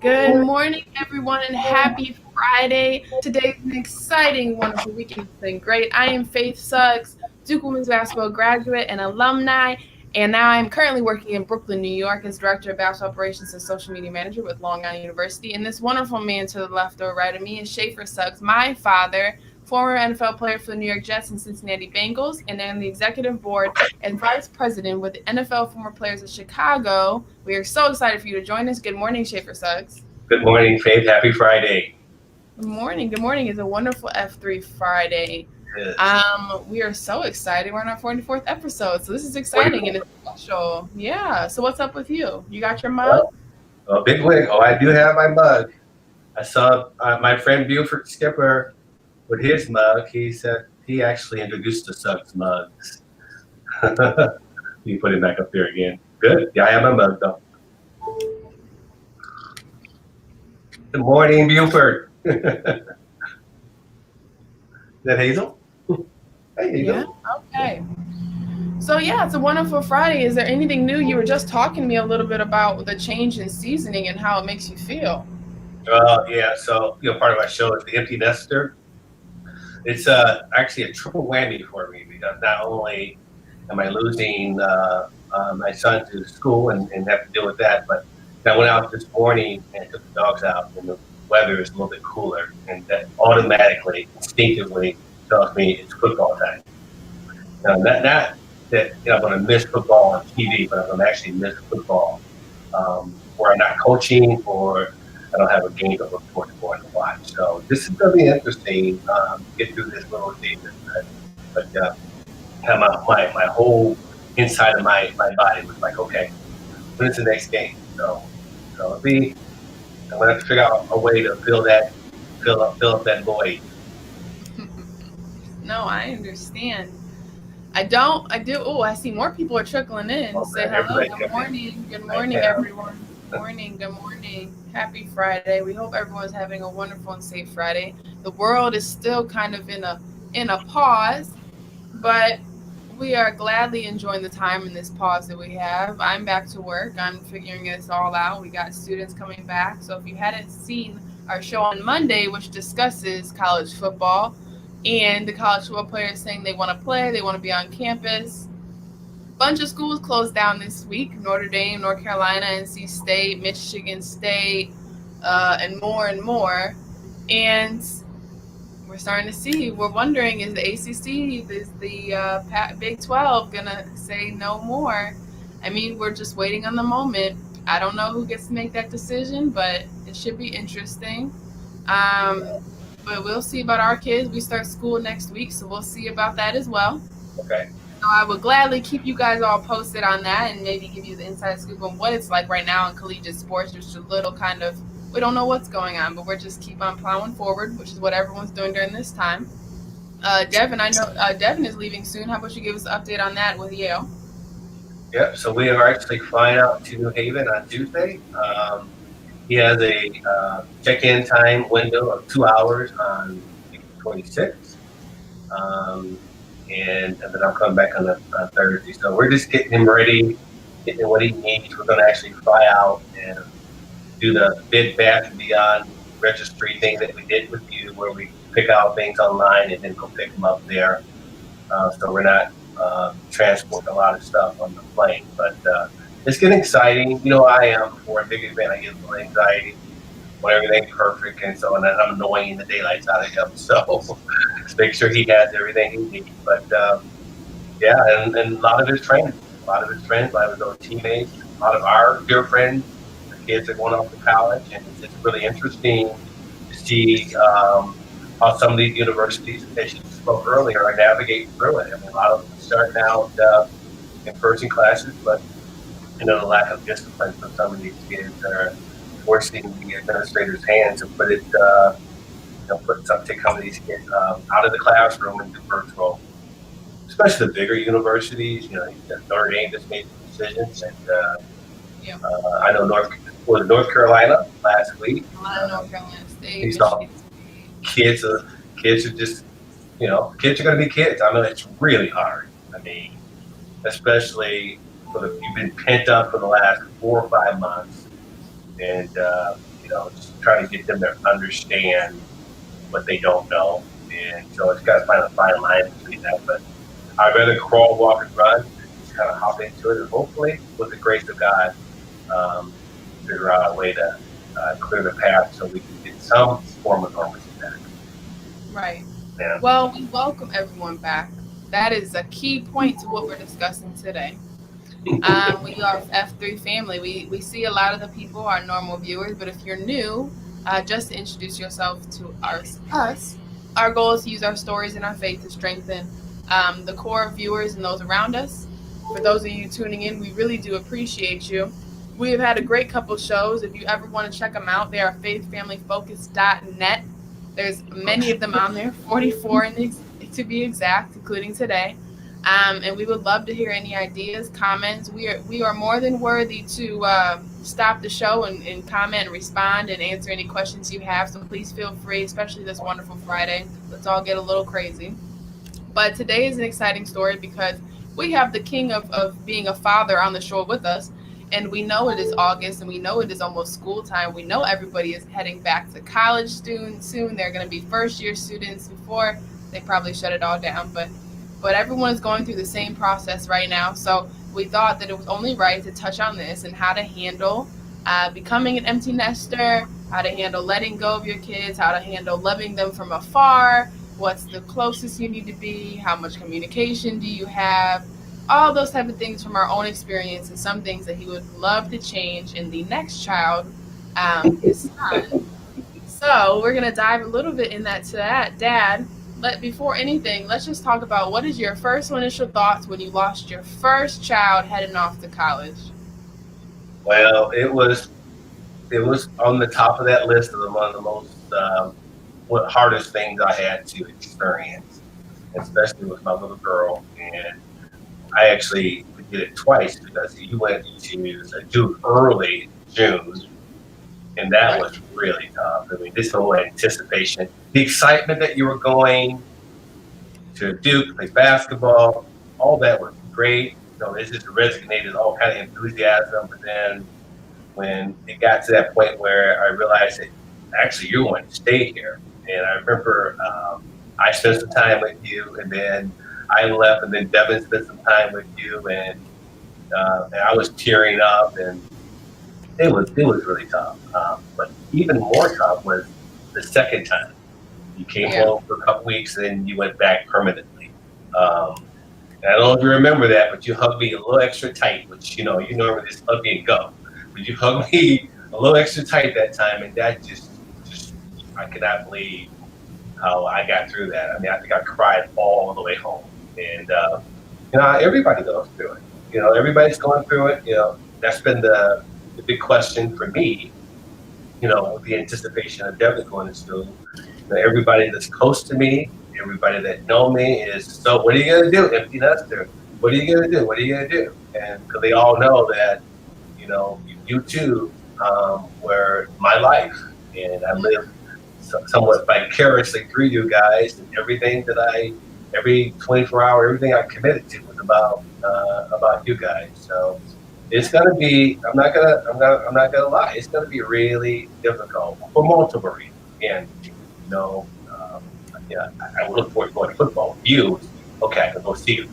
Good morning, everyone, and happy Friday. Today's an exciting, wonderful weekend. It's been great. I am Faith Suggs, Duke Women's Basketball graduate and alumni, and now I'm currently working in Brooklyn, New York as Director of Basketball Operations and Social Media Manager with Long Island University. And this wonderful man to the left or right of me is Shafer Suggs, my father, former NFL player for the New York Jets and Cincinnati Bengals, and then the executive board and vice president with the NFL Former Players of Chicago. We are so excited for you to join us. Good morning, Shafer Suggs. Good morning, Faith. Happy Friday. Good morning. Good morning. It's a wonderful F3 Friday. Yes. We are so excited. We're on our 44th episode, so this is exciting and it's special. Yeah. So what's up with you? You got your mug? Well, a big win. Oh, I do have my mug. I saw my friend Buford Skipper with his mug. He said he actually introduced the Suggs mugs. You put it back up there again. Good. Yeah, I have my mug though. Good morning, Buford. Is that Hazel? Hey, Yeah. Hazel. Okay. So yeah, it's a wonderful Friday. Is there anything new? You were just talking to me a little bit about the change in seasoning and how it makes you feel. Yeah. So part of my show is the empty nester. It's actually a triple whammy for me because not only am I losing my son to school and have to deal with that, but I went out this morning and took the dogs out, and the weather is a little bit cooler, and that automatically, instinctively tells me it's football time. Now, not that I'm going to miss football on TV, but I'm going to actually miss football where I'm not coaching or I don't have a game to look forward to going to watch. So this is going to be interesting. Get through this little season, but have my whole inside of my body was like, okay, when is the next game? So it'll be. I'm gonna have to figure out a way to fill up that void. No, I understand. I don't. I do. Oh, I see more people are trickling in. Say Okay, hello. everybody Good come in. morning. Good I morning, am. everyone. Good morning. Good morning. Happy Friday. We hope everyone's having a wonderful and safe Friday. The world is still kind of in a pause, but we are gladly enjoying the time in this pause that we have. I'm back to work. I'm figuring this all out. We got students coming back. So if you hadn't seen our show on Monday, which discusses college football and the college football players saying they want to play, they want to be on campus. Bunch of schools closed down this week: Notre Dame, North Carolina, NC State, Michigan State, and more and more. And we're starting to see. We're wondering: is the ACC, is the Big 12 gonna say no more? I mean, we're just waiting on the moment. I don't know who gets to make that decision, but it should be interesting. Um, but we'll see about our kids. We start school next week, so we'll see about that as well. Okay. So I would gladly keep you guys all posted on that and maybe give you the inside scoop on what it's like right now in collegiate sports. Just a little kind of, we don't know what's going on, but we're just keep on plowing forward, which is what everyone's doing during this time. Devin, I know Devin is leaving soon. How about you give us an update on that with Yale? Yep. So we are actually flying out to New Haven on Tuesday. He has a check-in time window of 2 hours on the 26th. Um, and then I'm coming back on Thursday. So we're just getting him ready, getting him what he needs. We're going to actually fly out and do the Bid Bath and Beyond registry thing that we did with you, where we pick out things online and then go pick them up there. So we're not transporting a lot of stuff on the plane, but it's getting exciting. You know, I am for a big event. I get a little anxiety when everything's perfect, and so and then I'm annoying the daylights out of him. So just make sure he has everything he needs. But yeah, and a lot of his friends, a lot of his old teammates, a lot of our dear friends, the kids are going off to college, and it's really interesting to see how some of these universities, as you spoke earlier, are navigating through it. I mean, a lot of them are starting out in-person classes, but the lack of discipline for some of these kids are forcing the administrators' hands to take some of these kids out of the classroom and do virtual, especially the bigger universities. Notre Dame just made some decisions, and Yeah. I know North Carolina last week. A lot of North Carolina State, He saw Michigan State. kids are just kids are going to be kids. I mean, it's really hard. I mean, especially you've been pent up for the last 4 or 5 months, and just trying to get them to understand what they don't know. And so it's got to find a fine line between that. But I'd rather crawl, walk, and run and just kind of hop into it. And hopefully, with the grace of God, figure out a way to clear the path so we can get some form of normalcy back. Right. Yeah. Well, we welcome everyone back. That is a key point to what we're discussing today. We are F3 family. We see a lot of the people, our normal viewers, but if you're new, just to introduce yourself to us, our goal is to use our stories and our faith to strengthen the core viewers and those around us. For those of you tuning in, we really do appreciate you. We have had a great couple shows. If you ever want to check them out, they are faithfamilyfocus.net. There's many of them on there, 44 to be exact, including today. And we would love to hear any ideas, comments. We are more than worthy to stop the show and comment and respond and answer any questions you have. So please feel free, especially this wonderful Friday. Let's all get a little crazy. But today is an exciting story because we have the king of being a father on the show with us. And we know it is August and we know it is almost school time. We know everybody is heading back to college soon. They're going to be first year students before they probably shut it all down. But everyone is going through the same process right now. So we thought that it was only right to touch on this and how to handle becoming an empty nester, how to handle letting go of your kids, how to handle loving them from afar, what's the closest you need to be, how much communication do you have, all those type of things from our own experience and some things that he would love to change in the next child, his son. So we're gonna dive a little bit in that to that, Dad. But before anything, let's just talk about what is your first initial thoughts when you lost your first child heading off to college. Well, it was on the top of that list of one of the most hardest things I had to experience, especially with my little girl. And I actually did it twice because you went to Duke early June, and that Right. was really tough. I mean, this whole anticipation, the excitement that you were going to Duke to play basketball, all that was great. It just resonated all kind of enthusiasm. But then when it got to that point where I realized that actually you're going to stay here, and I remember I spent some time with you, and then I left, and then Devin spent some time with you, and I was tearing up, and it was really tough. But even more tough was the second time. You came Yeah. home for a couple weeks, and you went back permanently. Um, and I don't know if you remember that, but you hugged me a little extra tight, which you normally just hug me and go, but you hugged me a little extra tight that time, and that just I cannot believe how I got through that. I mean, I think I cried all the way home, and everybody goes through it. Everybody's going through it. That's been the big question for me. The anticipation of Devin going to school. Everybody that's close to me, everybody that know me is, so what are you gonna do, empty nester? What are you gonna do? What are you gonna do? And because they all know that, you too were my life, and I live somewhat vicariously through you guys, and every 24 hour, everything I committed to was about you guys. So it's gonna be. I'm not gonna lie. It's gonna be really difficult for multiple reasons. And yeah, I would look forward to going to football with you. Okay, I can go see him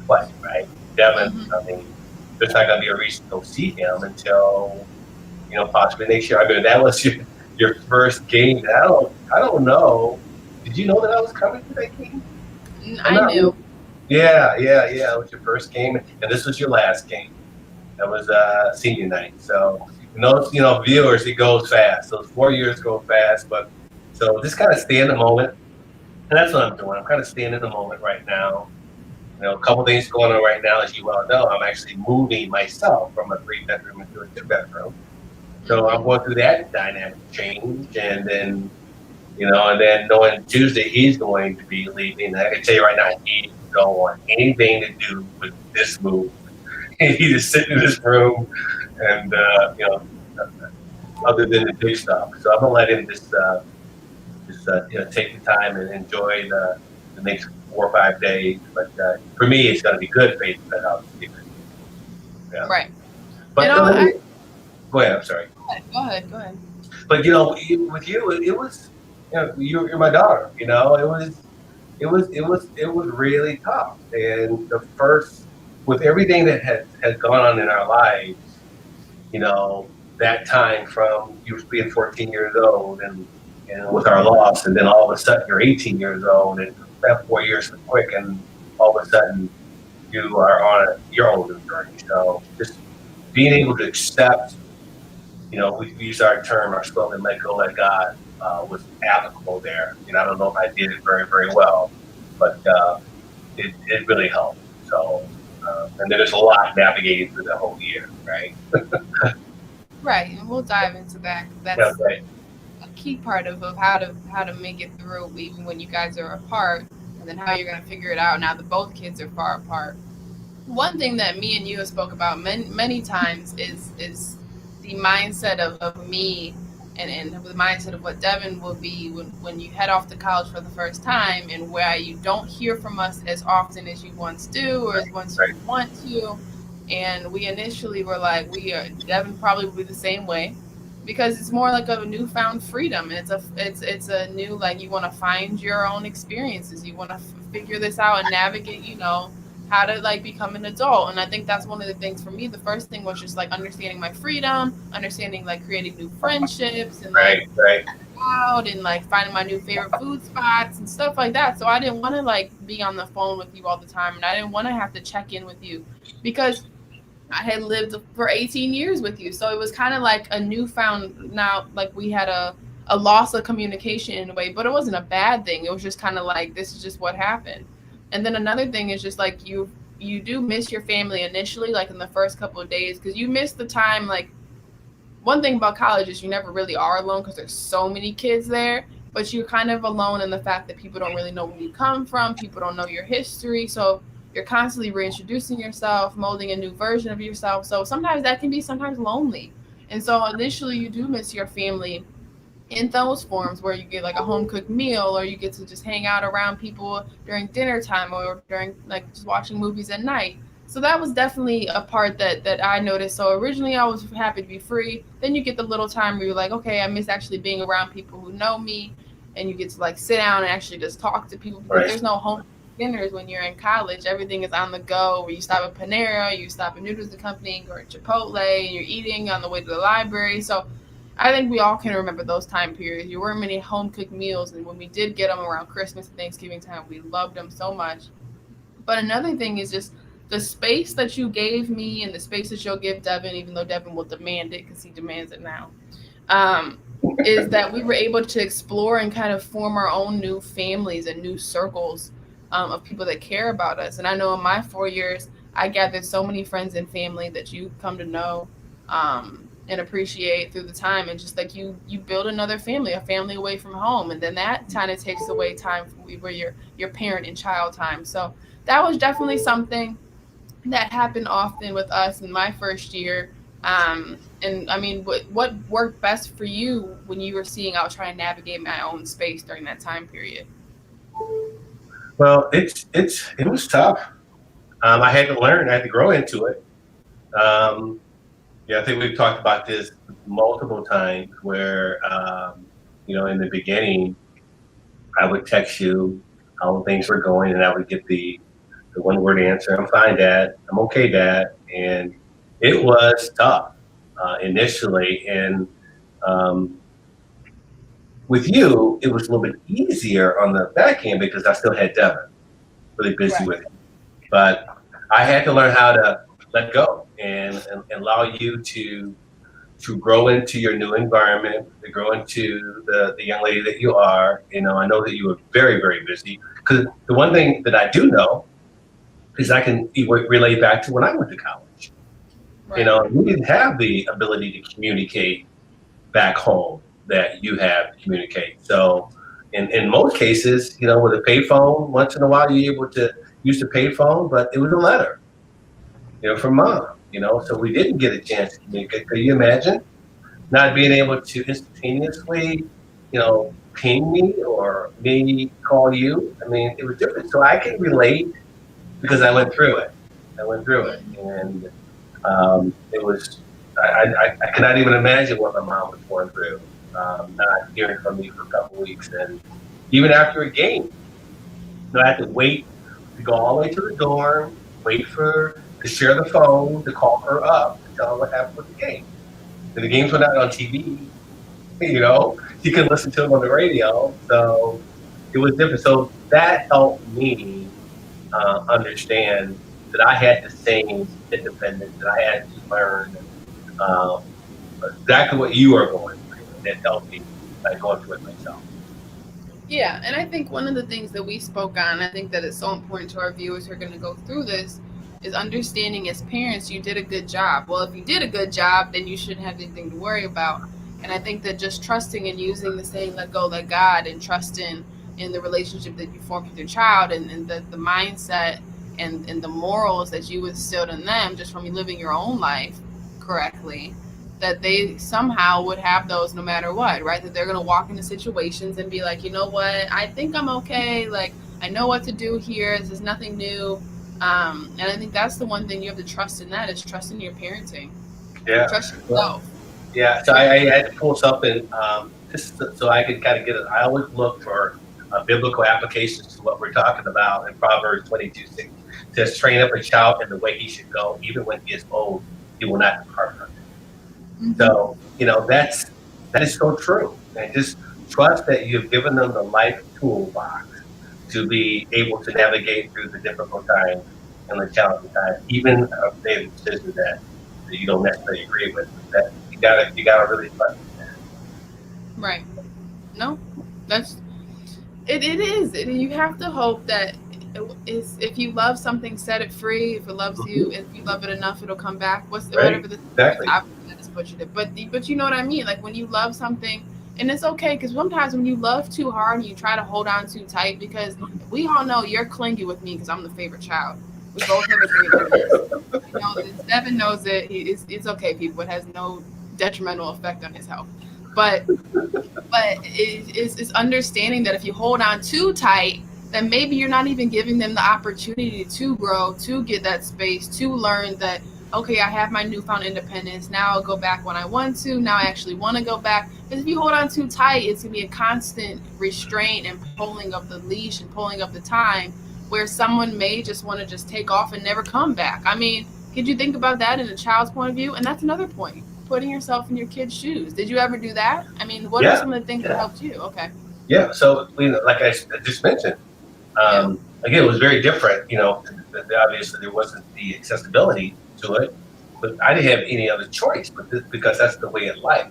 play, right? Devin, Hmm. I mean, there's not gonna be a reason to go see him until possibly next year. I mean, that was your first game. I don't know. Did you know that I was coming to that game? I'm I not really. knew. Yeah, yeah, yeah. It was your first game, and this was your last game. That was senior night. So those viewers, it goes fast. Those 4 years go fast, but so just kind of stay in the moment, and that's what I'm doing. I'm kind of staying in the moment right now. A couple things going on right now, as you well know. I'm actually moving myself from a 3 bedroom into a 2 bedroom. So I'm Hmm. going through that dynamic change, and then knowing Tuesday he's going to be leaving. I can tell you right now, he don't want anything to do with this move. He just sitting in his room, and other than the big stuff. So I'm gonna let him just take the time and enjoy the next 4 or 5 days. But for me, it's gonna be good faith that I'll keep it. Yeah. Right. And But all. go ahead. I'm sorry. Go ahead. Go ahead. Go ahead. But with you, it was, you're my daughter. It was really tough. And the first, with everything that has gone on in our lives, you know, that time from you being 14 years old and with our loss, and then all of a sudden you're 18 years old, and that 4 years so quick, and all of a sudden you are on your own new journey. So just being able to accept, we use our term, our slogan, "Let go, let God," was applicable there. I don't know if I did it very, very well, but it really helped. So, and there's a lot navigating through the whole year, right? Right, and we'll dive into that because Yeah, that's great. a key part of how to make it through even when you guys are apart, and then how you're gonna figure it out now that both kids are far apart. One thing that me and you have spoke about many times is the mindset of me and the mindset of what Devin will be when you head off to college for the first time, and where you don't hear from us as often as you once do or as once Right, you want to. And we initially were like, Devin probably will be the same way, because it's more like a newfound freedom, and it's a new, like, you want to find your own experiences, you want to figure this out and navigate, how to, like, become an adult. And I think that's one of the things for me. The first thing was just like understanding my freedom, understanding, like, creating new friendships, and, like, right, right, out and, like, finding my new favorite food spots and stuff like that. So I didn't want to, like, be on the phone with you all the time, and I didn't want to have to check in with you, because I had lived for 18 years with you. So it was kind of like a newfound, now, like, we had a loss of communication in a way, but it wasn't a bad thing. It was just kind of like, this is just what happened. And then another thing is just like, you do miss your family initially, like in the first couple of days, because you miss the time. Like, one thing about college is you never really are alone because there's so many kids there, but you're kind of alone in the fact that people don't really know where you come from, people don't know your history. So you're constantly reintroducing yourself, molding a new version of yourself. So sometimes that can be sometimes lonely. And so initially you do miss your family in those forms, where you get like a home cooked meal, or you get to just hang out around people during dinner time, or during, like, just watching movies at night. So that was definitely a part that I noticed. So originally I was happy to be free. Then you get the little time where you're like, okay, I miss actually being around people who know me, and you get to, like, sit down and actually just talk to people, because right. there's no home dinners when you're in college. Everything is on the go, where you stop at Panera, you stop at Noodles and Company or Chipotle, and you're eating on the way to the library. So I think we all can remember those time periods. You weren't many home cooked meals, and when we did get them around Christmas and Thanksgiving time, we loved them so much. But another thing is just the space that you gave me and the space that you'll give Devin, even though Devin will demand it because he demands it now, um, is that we were able to explore and kind of form our own new families and new circles, of people that care about us. And I know in my 4 years, I gathered so many friends and family that you come to know, and appreciate through the time. And just like you build another family, a family away from home, and then that kind of takes away time from where your parent and child time. So that was definitely something that happened often with us in my first year. And I mean, what worked best for you when you were seeing out trying to navigate my own space during that time period? Well, it was tough. I had to learn. I had to grow into it. Um, yeah, I think we've talked about this multiple times. Where in the beginning, I would text you how things were going, and I would get the one word answer: "I'm fine, Dad. I'm okay, Dad." And it was tough initially, and um, with you, it was a little bit easier on the back end because I still had Devin really busy Right. with him. But I had to learn how to let go and allow you to grow into your new environment, to grow into the young lady that you are. I know that you were very, very busy, because the one thing that I do know is I can relate back to when I went to college. Right. We didn't have the ability to communicate back home that you have to communicate. So in most cases, with a payphone, once in a while you're able to use the payphone, but it was a letter, from mom. So we didn't get a chance to communicate. Could you imagine not being able to instantaneously, ping me or me call you? I mean, it was different. So I can relate because I went through it. I went through it, and it was. I cannot even imagine what my mom was going through. not hearing from me for a couple of weeks. And even after a game, I had to wait to go all the way to the dorm, wait for to share the phone to call her up to tell her what happened with the game. And the games were not on TV, she couldn't listen to them on the radio, so it was different. So that helped me understand that I had the same independence, that I had to learn um, exactly what you are going through, and that helped me by going through it myself. Yeah, and I think one of the things that we spoke on, I think that it's so important to our viewers who are going to go through this, is understanding as parents you did a good job. Well, if you did a good job, then you shouldn't have anything to worry about. And I think that just trusting and using the saying "let go, let God," and trusting in the relationship that you formed with your child, and the mindset and the morals that you instilled in them just from living your own life correctly, that they somehow would have those no matter what, right? That they're going to walk into situations and be like, you know what, I think I'm okay. Like, I know what to do here. This is nothing new. And I think that's the one thing you have to trust in, that is trust in your parenting. Yeah. Trust Well, yourself. yeah. So Trust. I had to pull something just so I could kind of get it. I always look for biblical applications to what we're talking about in Proverbs 22:6. It says, train up a child in the way he should go, even when he is old, he will not depart from it. Mm-hmm. So, that is so true. And just trust that you've given them the life toolbox to be able to navigate through the difficult times and the challenging times, even if they have decisions that you don't necessarily agree with. That you gotta really trust Right. No, that's it is. You have to hope that is, if you love something, set it free. If it loves them. you, if you love it enough, it'll come back. Right? Whatever the is, Exactly. obviously that is butchered it. But you know what I mean. Like when you love something, and it's okay because sometimes when you love too hard and you try to hold on too tight, because we all know you're clingy with me because I'm the favorite child. We both have agreed on this. You know this. Devin knows it. It's okay, people. It has no detrimental effect on his health. But it's understanding that if you hold on too tight, then maybe you're not even giving them the opportunity to grow, to get that space, to learn that, okay, I have my newfound independence. Now I'll go back when I want to. Now I actually want to go back. Because if you hold on too tight, it's going to be a constant restraint and pulling of the leash and pulling of the time where someone may just want to just take off and never come back. I mean, could you think about that in a child's point of view? And that's another point, putting yourself in your kid's shoes. Did you ever do that? I mean, what are Yeah. some of the things that helped you? Okay. Yeah. So like I just mentioned, Yeah. again, it was very different. Obviously there wasn't the accessibility to it, but I didn't have any other choice. But because that's the way of life.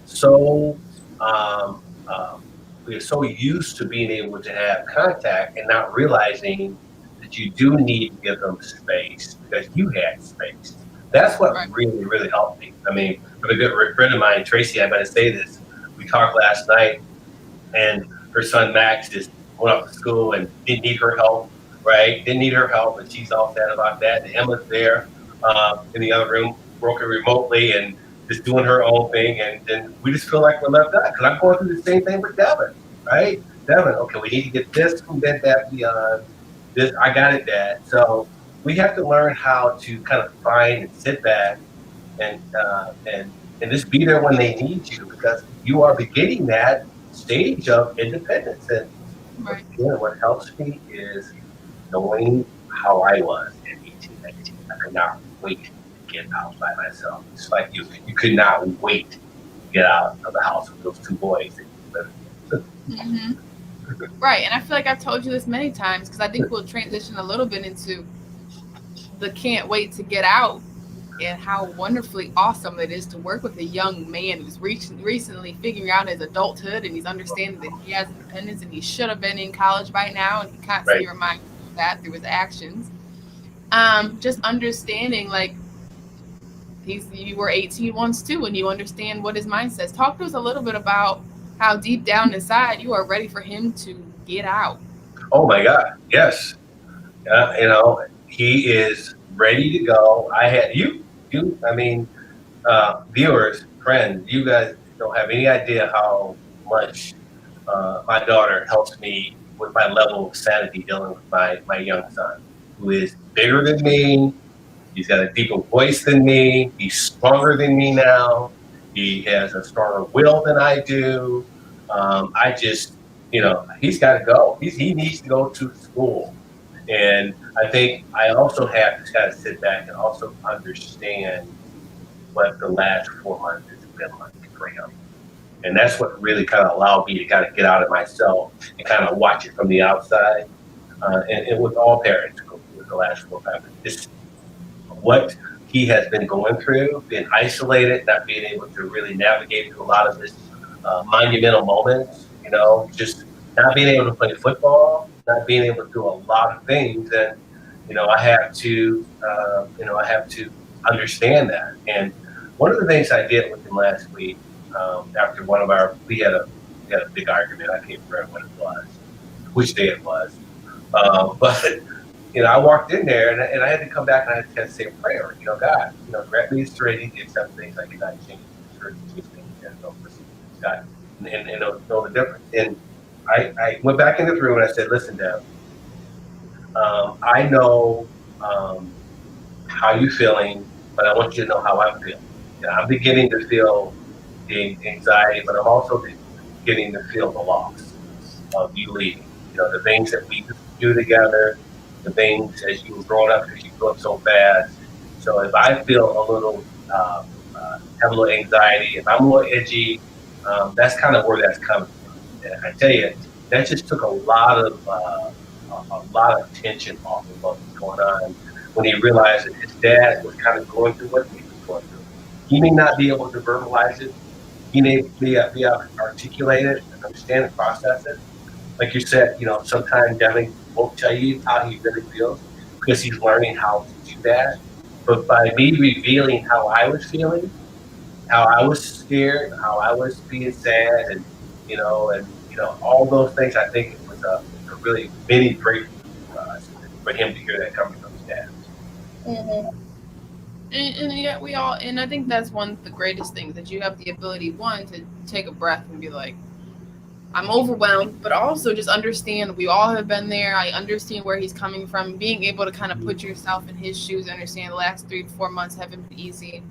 So um, um, we are so used to being able to have contact and not realizing that you do need to give them space because you had space. That's what Right. really, really helped me. I mean, with a good friend of mine, Tracy, I'm going to say this. We talked last night, and her son Max just went off to school and didn't need her help, right? Didn't need her help, and she's all sad about that. And Emma's there in the other room, working remotely and just doing her own thing, and then we just feel like we're left out because I'm going through the same thing with Devin, right? Devin, okay, we need to get this from that beyond this. I got it, Dad. So we have to learn how to kind of find and sit back and just be there when they need you because you are beginning that stage of independence. And Right. again, what helps me is knowing how I was at 18, 19. I could not wait to get out by myself. Just like you could not wait to get out of the house with those two boys that you lived with. Hmm. Right. And I feel like I've told you this many times because I think we'll transition a little bit into the can't wait to get out and how wonderfully awesome it is to work with a young man who's recently figuring out his adulthood and he's understanding that he has independence and he should have been in college by now and he Right. constantly reminds of that through his actions. Just understanding like you were 18 once too and you understand what his mind says. Talk to us a little bit about how deep down inside you are ready for him to get out. Oh my God. Yes. He is ready to go. I had I mean, viewers, friends, you guys don't have any idea how much my daughter helps me with my level of sanity dealing with my young son, who is bigger than me. He's got a deeper voice than me. He's stronger than me now. He has a stronger will than I do. I just, he's got to go. He needs to go to school. And I think I also have to kind of sit back and also understand what the last 4 months has been like for him. And that's what really kind of allowed me to kind of get out of myself and kind of watch it from the outside. And with all parents go through the last 4 or 5 months, just what he has been going through, being isolated, not being able to really navigate through a lot of his monumental moments, just not being able to play football, not being able to do a lot of things. And, I have to understand that. And one of the things I did with him last week, after we had a big argument. I can't remember what it was, which day it was. But I walked in there and I had to come back and I had to kind of say a prayer. God, grant me the serenity to accept things I cannot change, the courage to change things I can pursue. God, and know the difference. And I went back in the room and I said, listen, Deb, I know how you're feeling, but I want you to know how I'm feeling. I'm beginning to feel the anxiety, but I'm also beginning to feel the loss of you leaving. The things that we do together, the things as you were growing up, because you grew up so fast. So if I feel a little, have a little anxiety, if I'm a little edgy, that's kind of where that's coming from. And I tell you, that just took a lot of tension off of what was going on when he realized that his dad was kind of going through what he was going through. He may not be able to verbalize it. He may be able to articulate it and understand and process it. Like you said, sometimes Devin won't tell you how he really feels because he's learning how to do that. But by me revealing how I was feeling, how I was scared, how I was being sad, and all those things, I think it was a really mini breakthrough for us, for him to hear that coming from his dad. Hmm. And yet we all, and I think that's one of the greatest things that you have the ability, one, to take a breath and be like, I'm overwhelmed, but also just understand we all have been there. I understand where he's coming from. Being able to kind of put yourself in his shoes, understand the last 3 to 4 months haven't been easy.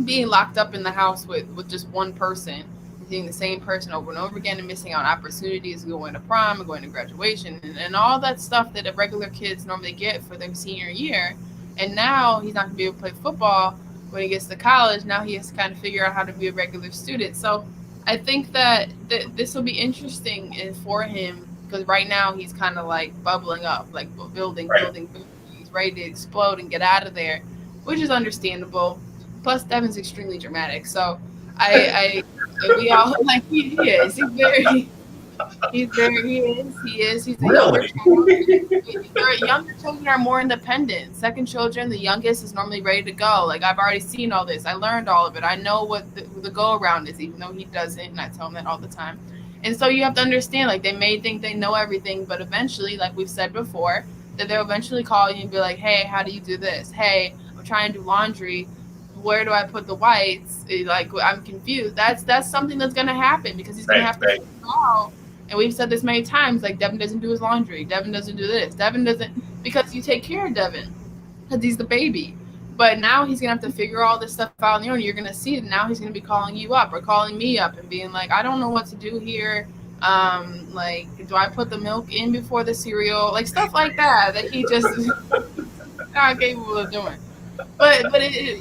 Being locked up in the house with just one person, seeing the same person over and over again and missing out on opportunities, going to prom and going to graduation and all that stuff that regular kids normally get for their senior year. And now he's not going to be able to play football when he gets to college. Now he has to kind of figure out how to be a regular student. So I think that this will be interesting for him because right now he's kind of like bubbling up, like building, Right, building, building. He's ready to explode and get out of there, which is understandable. Plus, Devin's extremely dramatic, so we all like he is. He is. He's a younger really? child. Younger children are more independent. Second children, the youngest is normally ready to go. Like I've already seen all this. I learned all of it. I know what the go around is, even though he doesn't, and I tell him that all the time. And so you have to understand, like they may think they know everything, but eventually, like we've said before, that they'll eventually call you and be like, "Hey, how do you do this? Hey, I'm trying to do laundry. Where do I put the whites? Like I'm confused." That's something that's gonna happen because he's gonna Right, have to right, figure out. And we've said this many times, like Devin doesn't do his laundry. Devin doesn't do this. Devin doesn't because you take care of Devin because he's the baby. But now he's gonna have to figure all this stuff out on your own. You're gonna see it now. He's gonna be calling you up or calling me up and being like, "I don't know what to do here. Like, do I put the milk in before the cereal? Like stuff like that that he just is not capable of doing." But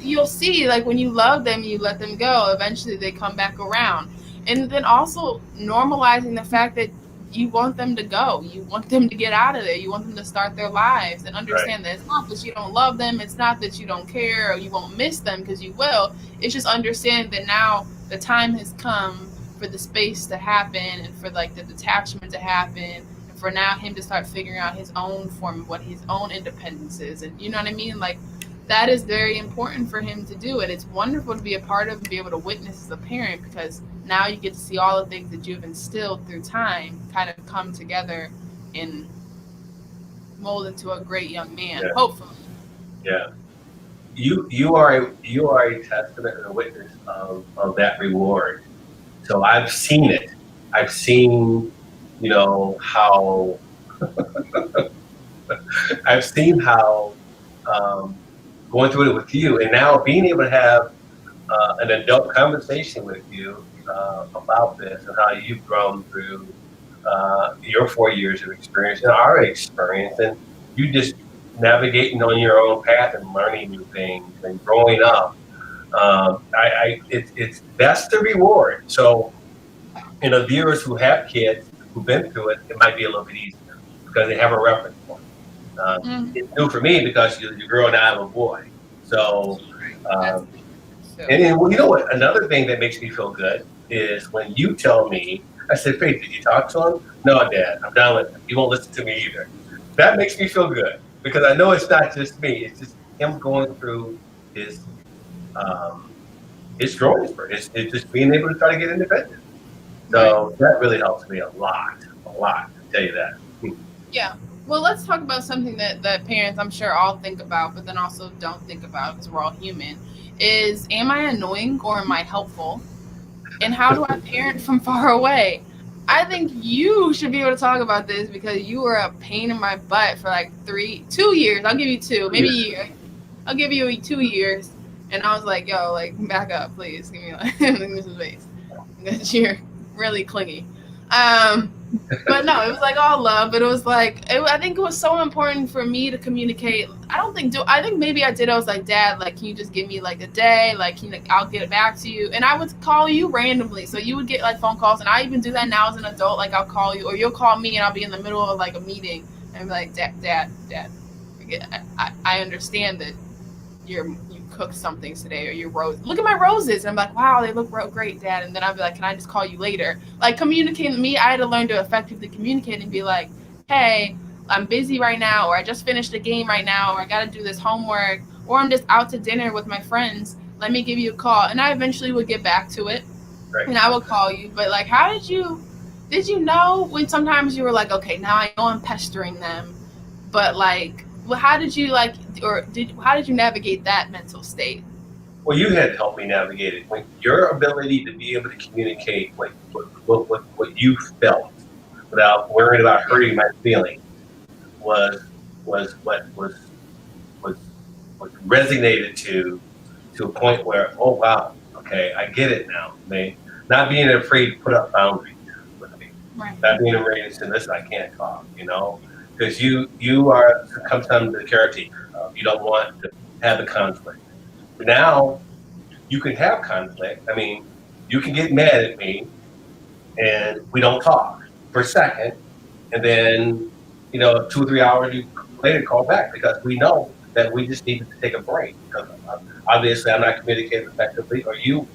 you'll see, like when you love them, you let them go. Eventually, they come back around, and then also normalizing the fact that you want them to go, you want them to get out of there, you want them to start their lives, and right. understand that it's not that you don't love them, it's not that you don't care or you won't miss them because you will. It's just understand that now the time has come for the space to happen and for like the detachment to happen. And for now him to start figuring out his own form of what his own independence is, and you know what I mean, like that is very important for him to do. And it's wonderful to be a part of and be able to witness as a parent because now you get to see all the things that you've instilled through time kind of come together and mold into a great young man, Yeah, hopefully. yeah. You are a testament and a witness of that reward. So I've seen it. I've seen, how I've seen how um, going through it with you, and now being able to have an adult conversation with you about this and how you've grown through your 4 years of experience and our experience, and you just navigating on your own path and learning new things and growing up. It's that's the reward. So, viewers who have kids who've been through it, it might be a little bit easier because they have a reference point. Mm, It's new for me because you're a girl and I'm a boy. So, right. That's um, so. and well, you know what? Another thing that makes me feel good is when you tell me, I said, Faith, did you talk to him? No, Dad, I'm done with him. He won't listen to me either. That makes me feel good because I know it's not just me. It's just him going through his um, his growing spurt. It's just being able to try to get independent. Right. So that really helps me a lot. I tell you that. Yeah. Well, let's talk about something that parents, I'm sure, all think about, but then also don't think about because we're all human. Is am I annoying or am I helpful? And how do I parent from far away? I think you should be able to talk about this because you were a pain in my butt for like 2 years. I'll give you two, maybe a year. I'll give you 2 years. And I was like, yo, like, back up, please. Give me like, give me some space. Because you're really clingy. Um, but no, it was like all love. But it was like, I think it was so important for me to communicate. I think maybe I did. I was like, Dad, like, can you just give me like a day? Like, I'll get it back to you. And I would call you randomly. So you would get like phone calls. And I even do that now as an adult. Like, I'll call you or you'll call me and I'll be in the middle of like a meeting and be like, Dad. I understand that you cooked something today or your rose. Look at my roses. And I'm like, wow, they look real great, Dad. And then I'd be like, can I just call you later? Like communicating with me, I had to learn to effectively communicate and be like, hey, I'm busy right now, or I just finished a game right now, or I got to do this homework, or I'm just out to dinner with my friends. Let me give you a call. And I eventually would get back to it Right. and I would call you. But like, did you know when sometimes you were like, okay, now I know I'm pestering them, but like, well, how did you like, how did you navigate that mental state? Well, you had to help me navigate it. When your ability to be able to communicate what you felt without worrying about Yeah, hurting my feelings was was what was was resonated to a point where, oh wow, okay, I get it now. I mean, not being afraid to put up boundaries with me, right. not being afraid to say, listen, I can't talk, because you are sometimes the caretaker. You don't want to have the conflict. But now you can have conflict. I mean, you can get mad at me and we don't talk for a second, and then 2 or 3 hours later call back because we know that we just needed to take a break because obviously I'm not communicating effectively or you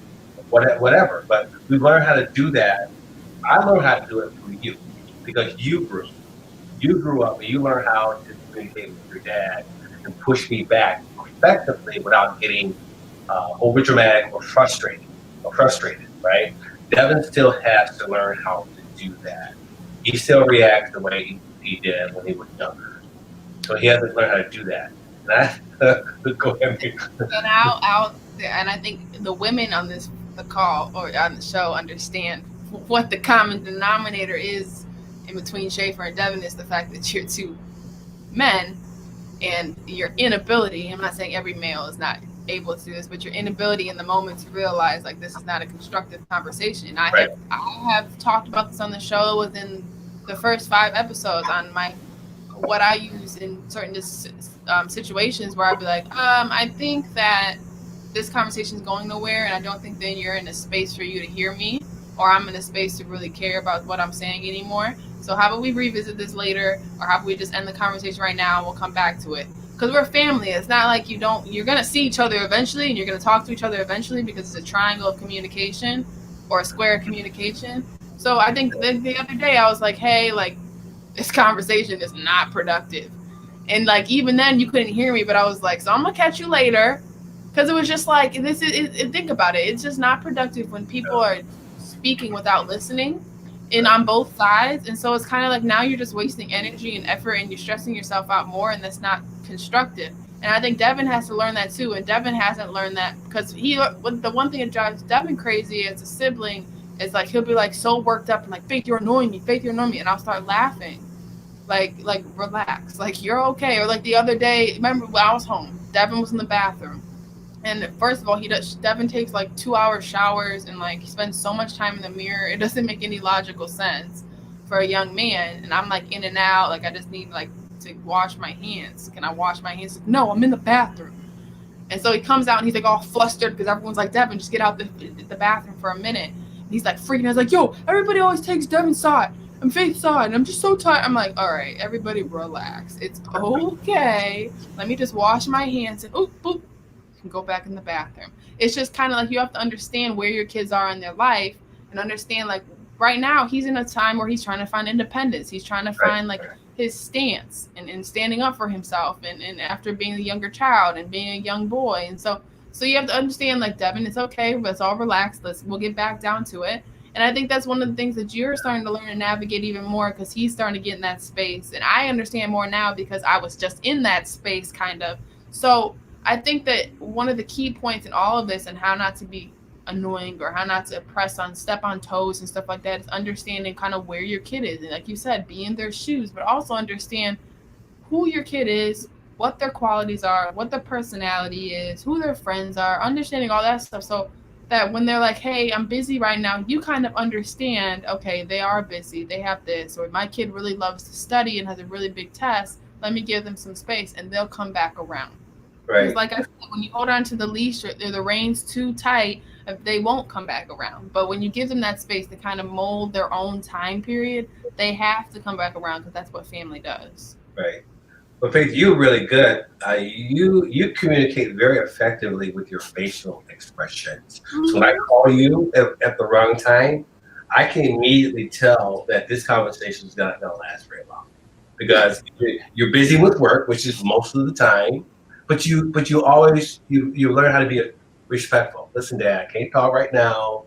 whatever. But we learned how to do that. I learned how to do it through you because you grew up and you learned how to communicate with your dad and push me back effectively without getting over dramatic or frustrated, right? Devin still has to learn how to do that. He still reacts the way he did when he was younger. So he has to learn how to do that. And I go ahead. And out there, and I think the women on the call or on the show understand what the common denominator is in between Schaefer and Devin is the fact that you're two men and your inability. I'm not saying every male is not able to do this, but your inability in the moment to realize like this is not a constructive conversation. Right, I have talked about this on the show within the first 5 episodes on my what I use in certain situations where I'd be like, I think that this conversation is going nowhere, and I don't think that you're in a space for you to hear me, or I'm in a space to really care about what I'm saying anymore. So how about we revisit this later, or how about we just end the conversation right now and we'll come back to it? Because we're family. It's not like you're gonna see each other eventually, and you're gonna talk to each other eventually because it's a triangle of communication or a square of communication. So I think the other day I was like, hey, like this conversation is not productive. And like even then you couldn't hear me, but I was like, so I'm gonna catch you later, because it was just like think about it. It's just not productive when people are speaking without listening, and right, on both sides. And so it's kind of like now you're just wasting energy and effort, and you're stressing yourself out more, and that's not constructive. And I think Devin has to learn that too. And Devin hasn't learned that because the one thing that drives Devin crazy as a sibling is like he'll be like so worked up and like Faith, you're annoying me, Faith, you're annoying me, and I'll start laughing like relax, like you're okay. Or like the other day, remember when I was home, Devin was in the bathroom, And first of all, he does. Devin takes like 2 hour showers and like he spends so much time in the mirror. It doesn't make any logical sense for a young man. And I'm like in and out. Like I just need like to wash my hands. Can I wash my hands? No, I'm in the bathroom. And so he comes out and he's like all flustered because everyone's like, Devin, just get out the bathroom for a minute. And he's like freaking out. He's like, yo, everybody always takes Devin's side. I'm Faith's side. And I'm just so tired. I'm like, all right, everybody relax. It's okay. Let me just wash my hands and oop, boop, can go back in the bathroom. It's just kind of like you have to understand where your kids are in their life and understand like right now he's in a time where he's trying to find independence. He's trying to Right. find like his stance and standing up for himself and after being a younger child and being a young boy. And so you have to understand like Devin, it's okay, let's all relax. We'll get back down to it. And I think that's one of the things that you're starting to learn and navigate even more because he's starting to get in that space. And I understand more now because I was just in that space kind of. So I think that one of the key points in all of this and how not to be annoying or how not to press on step on toes and stuff like that is understanding kind of where your kid is and like you said be in their shoes but also understand who your kid is, what their qualities are, what their personality is, who their friends are, understanding all that stuff so that when they're like, hey, I'm busy right now, you kind of understand, okay, they are busy, they have this, or my kid really loves to study and has a really big test, let me give them some space and they'll come back around. Because, Right. like I said, when you hold on to the leash or the reins too tight, they won't come back around. But when you give them that space to kind of mold their own time period, they have to come back around because that's what family does. Right. Well, Faith, you're really good. You communicate very effectively with your facial expressions. So when I Mm-hmm. call you at the wrong time, I can immediately tell that this conversation is not going to last very long Yeah. because you're busy with work, which is most of the time. But you always you learn how to be respectful. Listen, Dad, I can't talk right now.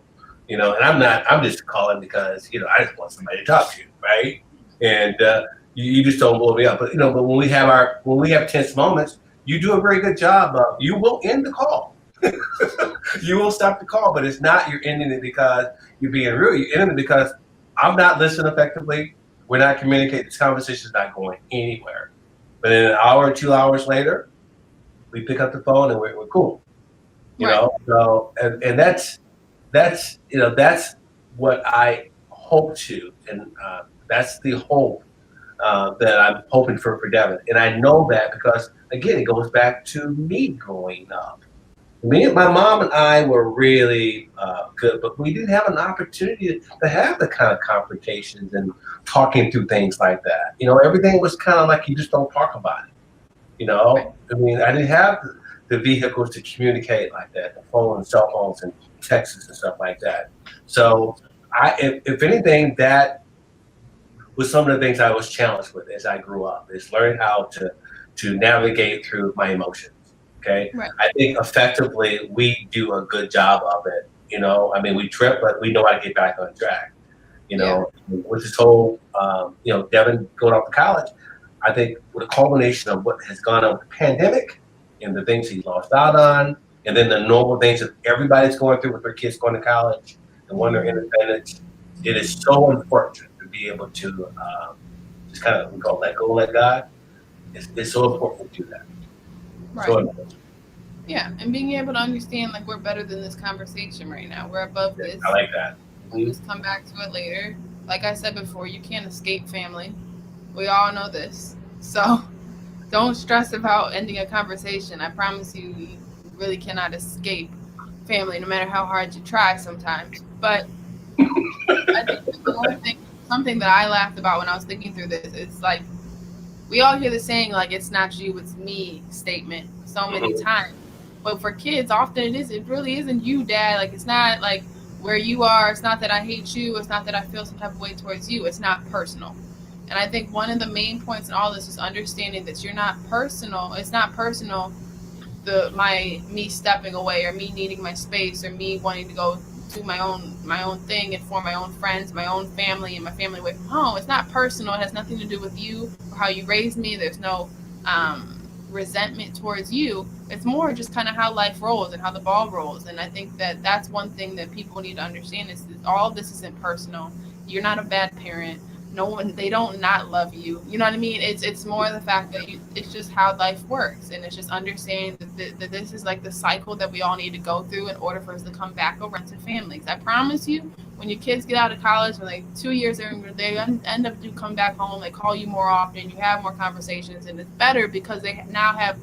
And I'm not. I'm just calling because I just want somebody to talk to, right? And you just don't blow me up. But when we have tense moments, you do a very good job of you will end the call. You will stop the call, but it's not you're ending it because you're being rude. You're ending it because I'm not listening effectively. We're not communicating. This conversation is not going anywhere. But then an hour or 2 hours later, we pick up the phone and we're cool. Right. So and that's what I hope to, and that's the hope that I'm hoping for Devin. And I know that because, again, it goes back to me growing up. My mom and I were really good, but we didn't have an opportunity to have the kind of confrontations and talking through things like that. Everything was kind of like you just don't talk about it. Right. I mean, I didn't have the vehicles to communicate like that, the phone, cell phones, and texts and stuff like that. So, if anything, that was some of the things I was challenged with as I grew up is learning how to navigate through my emotions. Okay, Right. I think effectively we do a good job of it. I mean, we trip, but we know how to get back on track. Yeah. With this whole, Devin going off to college, I think with a culmination of what has gone on with the pandemic and the things he lost out on, and then the normal things that everybody's going through with their kids going to college and when they're independent, it is so important to be able to just kind of go let go, let God. It's so important to do that. So Right. Yeah. And being able to understand like we're better than this conversation right now. We're above I this. like that. We'll Mhm. just come back to it later. Like I said before, you can't escape family. We all know this. So don't stress about ending a conversation. I promise you, you really cannot escape family, no matter how hard you try sometimes. But I think another thing, something that I laughed about when I was thinking through this, is like we all hear the saying like "it's not you, it's me" statement so many Mhm. times. But for kids, often it is. It really isn't you, Dad. Like it's not like where you are. It's not that I hate you. It's not that I feel some type of way towards you. It's not personal. And I think one of the main points in all this is understanding that you're not personal. It's not personal the my me stepping away or me needing my space or me wanting to go do my own thing and form my own friends, my own family, and my family away from home. It's not personal. It has nothing to do with you or how you raised me. There's no resentment towards you. It's more just kind of how life rolls and how the ball rolls. And I think that that's one thing that people need to understand is that all of this isn't personal. You're not a bad parent. no one, they don't not love you. You know what I mean? It's more the fact that it's just how life works, and it's just understanding that this is like the cycle that we all need to go through in order for us to come back around to families. I promise you, when your kids get out of college, for like 2 years, they end up do come back home. They call you more often. You have more conversations, and it's better because they now have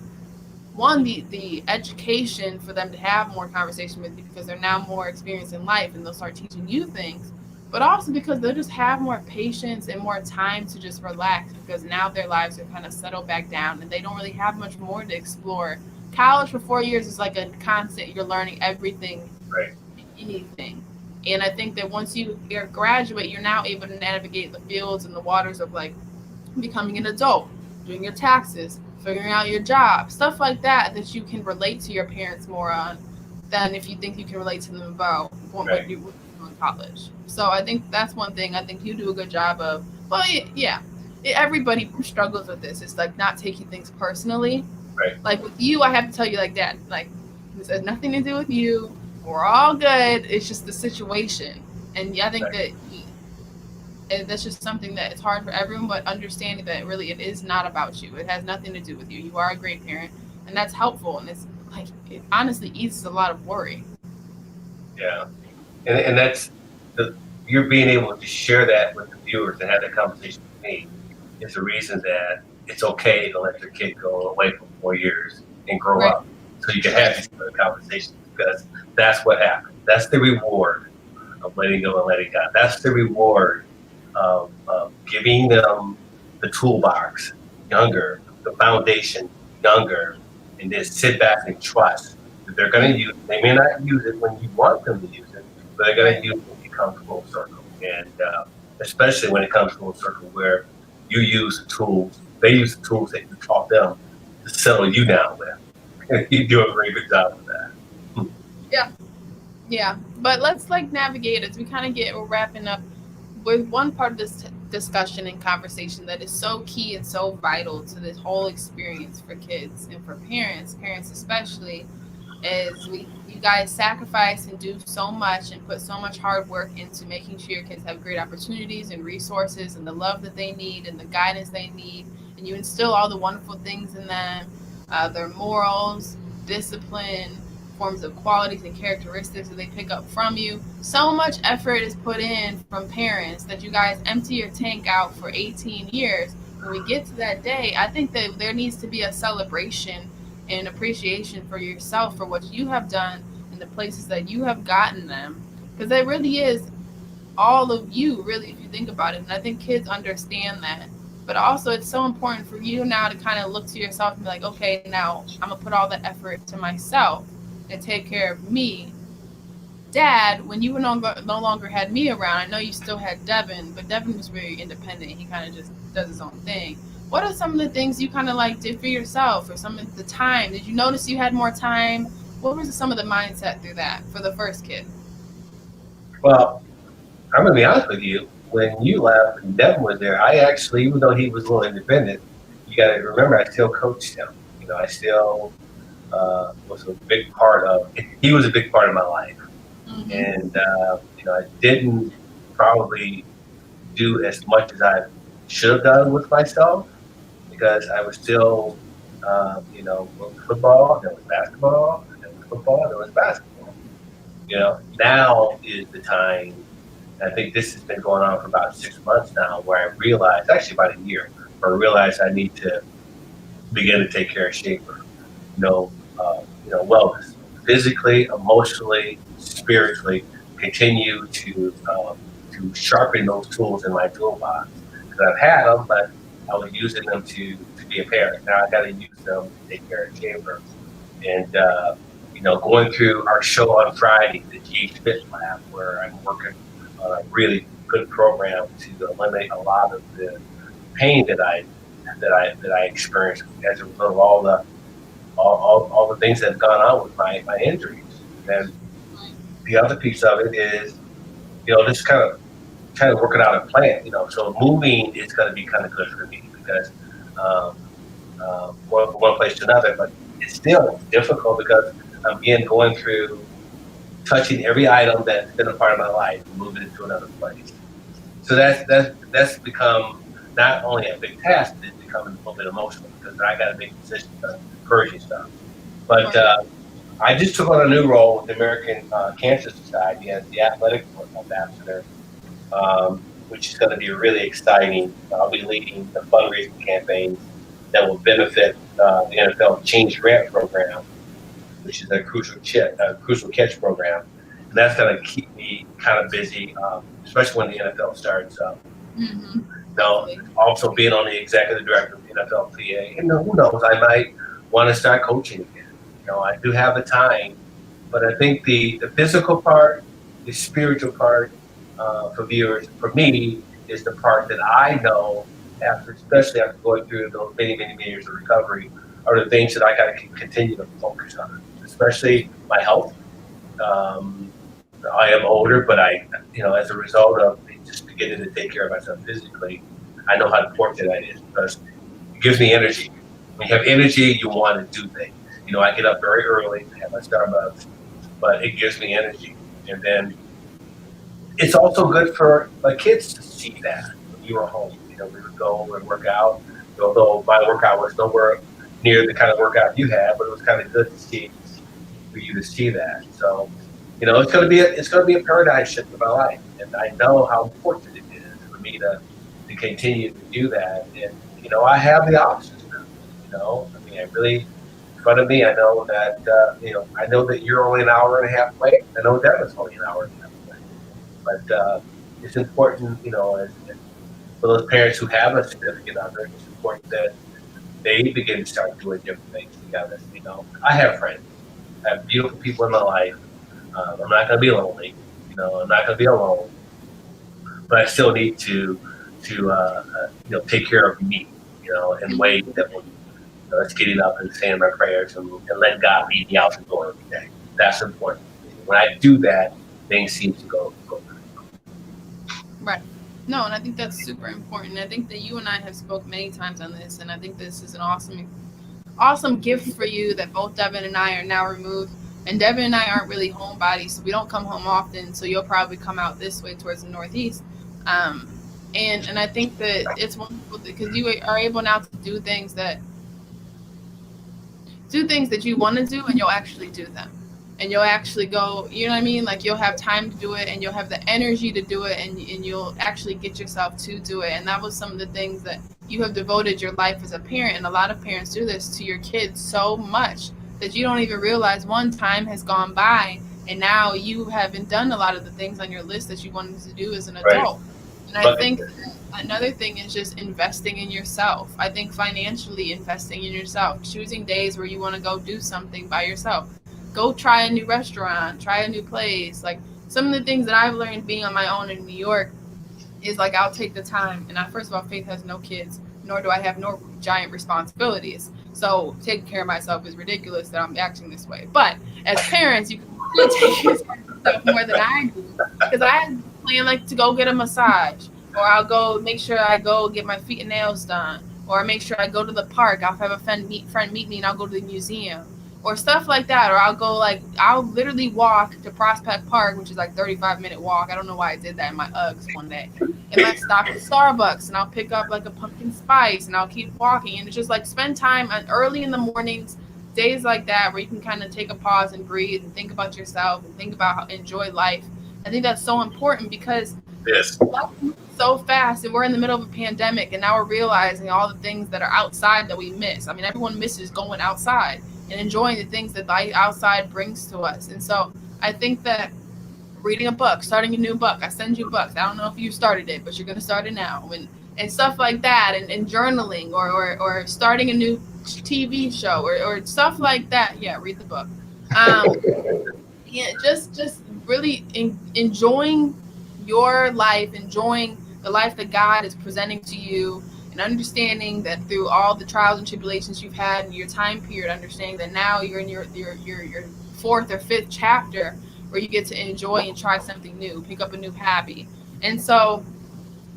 one, the education for them to have more conversation with you because they're now more experienced in life and they'll start teaching you things, but also because they'll just have more patience and more time to just relax because now their lives are kind of settled back down and they don't really have much more to explore. College for 4 years is like a constant, you're learning everything, Right. anything. And I think that once you graduate, you're now able to navigate the fields and the waters of like becoming an adult, doing your taxes, figuring out your job, stuff like that that you can relate to your parents more on than if you think you can relate to them about what Right. you do in college. So I think that's one thing I think you do a good job of. Well, yeah, everybody struggles with this. It's like not taking things personally. Right. Like with you, I have to tell you like that. Like this has nothing to do with you. We're all good. It's just the situation. And I think Right. that and that's just something that it's hard for everyone, but understanding that really it is not about you. It has nothing to do with you. You are a great parent, and that's helpful. And it's like it honestly eases a lot of worry. Yeah. And that's the you're being able to share that with the viewers and have that conversation with me is the reason that it's okay to let your kid go away for 4 years and grow Right. up, so you can have Right. these other conversations because that's what happens. That's the reward of letting go and letting God. That's the reward of giving them the toolbox younger, the foundation younger, and just sit back and trust that they're going to use it. They may not use it when you want them to use it, but they're going Right. to use it when it comes full circle. And especially when it comes full circle where you use the tools, they use the tools that you taught them to settle you down with. You do a great good job with that. Yeah. Yeah. But let's like navigate as we kind of we're wrapping up with one part of this discussion and conversation that is so key and so vital to this whole experience for kids and for parents especially, is we you guys sacrifice and do so much and put so much hard work into making sure your kids have great opportunities and resources and the love that they need and the guidance they need, and you instill all the wonderful things in them, their morals, discipline, forms of qualities and characteristics that they pick up from you. So much effort is put in from parents that you guys empty your tank out for 18 years. When we get to that day, I think that there needs to be a celebration and appreciation for yourself for what you have done and the places that you have gotten them, because it really is all of you, really, if you think about it. And I think kids understand that, but also it's so important for you now to kind of look to yourself and be like, okay, now I'm gonna put all that effort into myself and take care of me. Dad, when you no longer had me around, I know you still had Devin, but Devin was very independent. He kind of just does his own thing. What are some of the things you kind of like did for yourself, or some of the time? Did you notice you had more time? What was some of the mindset through that for the first kid? Well, I'm going to be honest with you. When you left and Devin was there, I actually, even though he was a little independent, you got to remember, I still coached him. I still was a big part of. He was a big part of my life, Mm-hmm. and I didn't probably do as much as I should have done with myself because I was still, with football. There was basketball. There was football. There was basketball. Now is the time. I think this has been going on for about 6 months now, where I realized, actually about a year, where I realized I need to begin to take care of Shaper. Wellness, physically, emotionally, spiritually, continue to sharpen those tools in my toolbox. Because I've had them, but I was using them to be a parent. Now I got to use them to take care of Shaper. And going through our show on Friday, the GH Fit Lab, where I'm working on a really good program to eliminate a lot of the pain that I experienced as a result of all the things that have gone on with my injuries. And the other piece of it is, just kind of working out a plan. So moving is going to be kind of good for me because um, going from one place to another, but it's still difficult because I'm again going through touching every item that's been a part of my life and moving it to another place. So that's become not only a big task, but it's becoming a little bit emotional because I got to make decisions on encouraging stuff. But Right. I just took on a new role with the American Cancer Society as the athletic ambassador, which is going to be really exciting. I'll be leading the fundraising campaigns that will benefit the NFL Change Grant Program, which is a crucial catch program, and that's going to keep me kind of busy, especially when the NFL starts. Mm-hmm. Now, Definitely. also being on the executive director of the NFLPA, and who knows, I might want to start coaching again. I do have the time, but I think the physical part, the spiritual part for viewers, for me, is the part that I know after, especially after going through those many years of recovery, are the things that I got to continue to focus on, especially my health. Um, I am older, but as a result of just beginning to take care of myself physically, I know how important that is because it gives me energy. When you have energy, you want to do things. I get up very early, have my Starbucks, but it gives me energy. And then it's also good for my kids to see that when you were home. We would go and work out, although my workout was nowhere near the kind of workout you had, but it was kind of good to see for you to see that. So, it's gonna be a paradigm shift in my life, and I know how important it is for me to continue to do that. And I have the options now. I mean, I really in front of me. I know that you're only an hour and a half away. I know Devin's only an hour and a half away. But it's important, as for those parents who have a significant other, it's important that they begin to start doing different things together. I have friends, I have beautiful people in my life. I'm not going to be lonely. I'm not going to be alone, but I still need to take care of me. In ways that will, it's getting up and saying my prayers and let God lead me out the door every day. That's important. When I do that, things seem to go pretty well. Right. No, and I think that's super important. I think that you and I have spoke many times on this, and I think this is an awesome gift for you that both Devin and I are now removed. And Devin and I aren't really homebodies, so we don't come home often. So you'll probably come out this way towards the Northeast. Um, and I think that it's wonderful because you are able now to do things that you want to do, and you'll actually do them, and you'll actually go, you know what I mean, like you'll have time to do it, and you'll have the energy to do it, and you'll actually get yourself to do it. And that was some of the things that you have devoted your life as a parent, and a lot of parents do this to your kids so much that you don't even realize one time has gone by, and now you haven't done a lot of the things on your list that you wanted to do as an Right. adult. And I But think another thing is just investing in yourself. I think financially investing in yourself, choosing days where you want to go do something by yourself. Go try a new restaurant, try a new place. Like some of the things that I've learned being on my own in New York is like I'll take the time. And first of all, Faith has no kids, nor do I have no giant responsibilities. So taking care of myself is ridiculous that I'm acting this way. But as parents, you can still take care of yourself more than I do because I plan like to go get a massage, or I'll go make sure I go get my feet and nails done, or make sure I go to the park. I'll have a friend meet me, and I'll go to the museum or stuff like that. Or I'll literally walk to Prospect Park, which is like 35-minute walk. I don't know why I did that in my Uggs one day. And like stop at Starbucks, and I'll pick up like a pumpkin spice, and I'll keep walking, and it's just like spend time early in the mornings, days like that where you can kind of take a pause and breathe and think about yourself and think about how enjoy life. I think that's so important because this, life moves so fast, and we're in the middle of a pandemic, and now we're realizing all the things that are outside that we miss. I mean, everyone misses going outside and enjoying the things that the outside brings to us. And so I think that reading a book, starting a new book. I send you books. I don't know if you started it, but you're gonna start it now, and stuff like that, and journaling, or starting a new TV show, or stuff like that. Yeah, read the book. Um, yeah, just really enjoying your life, enjoying the life that God is presenting to you, and understanding that through all the trials and tribulations you've had in your time period, understanding that now you're in your fourth or fifth chapter where you get to enjoy and try something new, pick up a new hobby. And so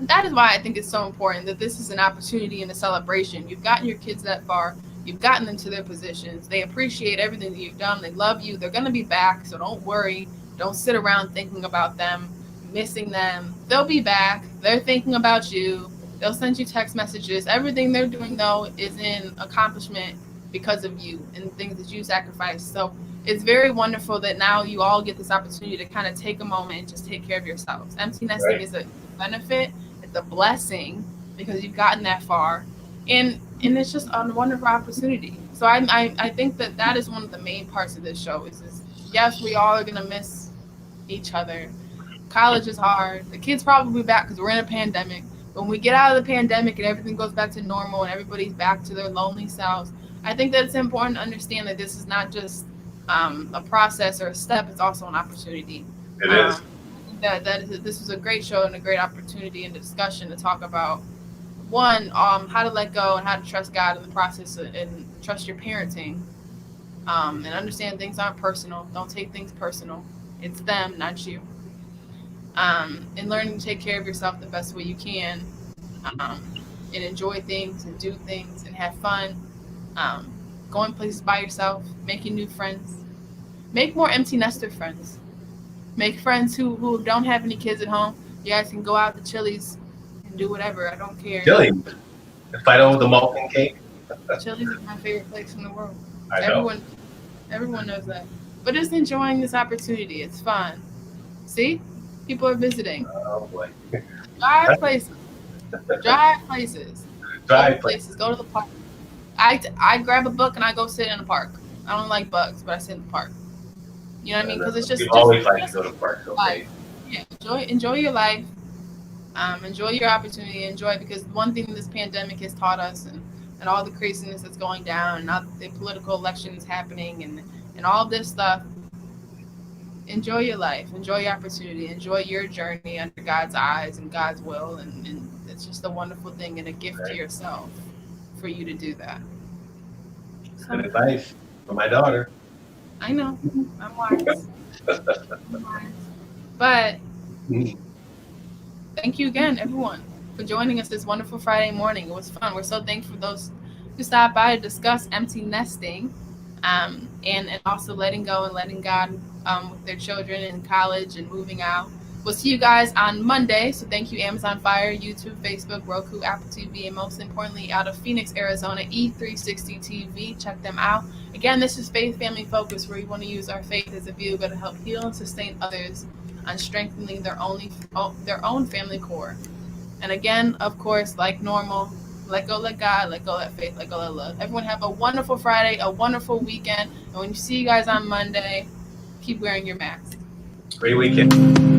that is why I think it's so important that this is an opportunity and a celebration. You've gotten your kids that far. You've gotten them to their positions. They appreciate everything that you've done. They love you. They're going to be back, so don't worry. Don't sit around thinking about them. missing them. They'll be back. They're thinking about you. They'll send you text messages. Everything they're doing though is in accomplishment because of you and things that you sacrificed. So it's very wonderful that now you all get this opportunity to kind of take a moment and just take care of yourselves. Empty nesting Right. is a benefit, it's a blessing because you've gotten that far. And it's just a wonderful opportunity. So I think that that is one of the main parts of this show is yes, we all are going to miss each other. College is hard. The kids probably back because we're in a pandemic. When we get out of the pandemic and everything goes back to normal and everybody's back to their lonely selves, I think that it's important to understand that this is not just a process or a step; it's also an opportunity. It is. Um, this was a great show and a great opportunity and discussion to talk about one, how to let go and how to trust God in the process and trust your parenting, and understand things aren't personal. Don't take things personal. It's them, not you. And learning to take care of yourself the best way you can, um, and enjoy things and do things and have fun. Um, Going places by yourself, making new friends, make more empty nester friends. Make friends who don't have any kids at home. You guys can go out to Chili's and do whatever. I don't care. Chili. The fight over the molten cake. Chili's is my favorite place in the world. I know. Everyone knows that. But just enjoying this opportunity. It's fun. See? People are visiting. Oh boy. Drive places. Drive places. Go Dry place. places. Go to the park. I grab a book and I go sit in a park. I don't like bugs, but I sit in the park. You know what I mean? Because it's We've just always liked to just go to parks. life. Okay. Yeah, enjoy your life. Enjoy your opportunity. Enjoy because one thing this pandemic has taught us, and all the craziness that's going down, and all the political elections happening, and all this stuff. Enjoy your life. Enjoy your opportunity. Enjoy your journey under God's eyes and God's will, and it's just a wonderful thing and a gift to Right. yourself for you to do that. So Good advice for my daughter. I know I'm wise. I'm wise. But Mm. thank you again, everyone, for joining us this wonderful Friday morning. It was fun. We're so thankful for those who stopped by to discuss empty nesting, and also letting go and letting God, with their children in college and moving out. We'll see you guys on Monday. So thank you, Amazon Fire, YouTube, Facebook, Roku, Apple TV, and most importantly, out of Phoenix, Arizona, E360 TV. Check them out. Again, this is Faith Family Focus, where we want to use our faith as a vehicle to help heal and sustain others on strengthening their own family core. And again, of course, like normal, let go, let God, let go, let faith, let go, let love. Everyone have a wonderful Friday, a wonderful weekend. And when you see you guys on Monday, keep wearing your mask. Great weekend.